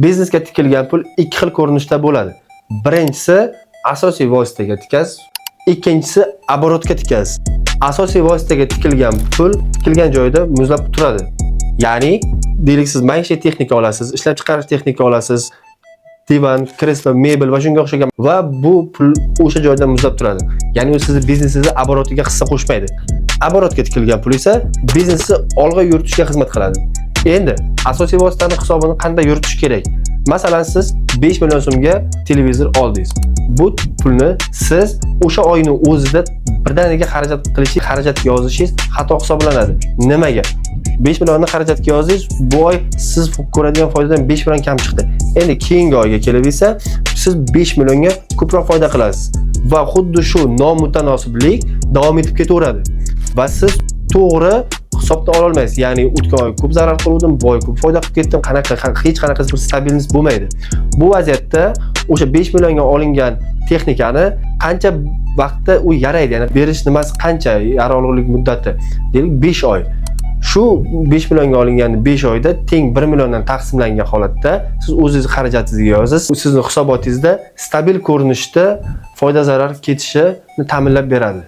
Biznesga tikilgan pul ikki xil ko'rinishda bo'ladi. Birinchisi asosiy vositaga tikasiz, ikkinchisi оборотga tikasiz. Asosiy vositaga tikilgan pul tikilgan joyda muzlab turadi. Ya'ni, deylik siz maishiy texnika olasiz, ishlab chiqarish texnika olasiz, divan, kreslo, mebel va shunga o'xshagan va bu pul o'sha joyda muzlab turadi. Ya'ni u sizning biznesingizga оборотga hissa qo'shmaydi. Оборотga tikilgan pul esa biznesni olg'a yuritishga xizmat qiladi. Endi asosiy vositani hisobini qanday yuritish kerak? Masalan, siz 5 million so'mga televizor oldingiz. Bu pulni siz o'sha oyning o'zida birdaniga xarajatga yozishingiz xato hisoblanadi. Nimaga? 5 millionni xarajatga yozdingiz, bu oy siz ko'radigan foydadan 5 million kam chiqdi. Endi keyingi oyga kelib esa siz 5 millionga ko'proq foyda qilasiz va xuddi shu nomutanosiblik davom etib ketaveradi. Va siz to'g'ri hisobda ola olmaysiz. Ya'ni o'tgan oy ko'p zarar qildim, bu oy ko'p foyda qilib ketdim, hech qanaqa bir stabilnost bo'lmaydi. Bu vaziyatda o'sha 5 millionga olingan texnikani qancha vaqtda u yaraydi, ya'ni berish nimasi qancha yaroqlilik muddati? Deylik 5 oy. Shu 5 millionga olingan 5 oyda teng 1 milliondan taqsimlangan holatda siz o'zingiz xarajatingizga yozasiz. Sizning hisobotingizda stabil ko'rinishda foyda zarar ketishini ta'minlab beradi.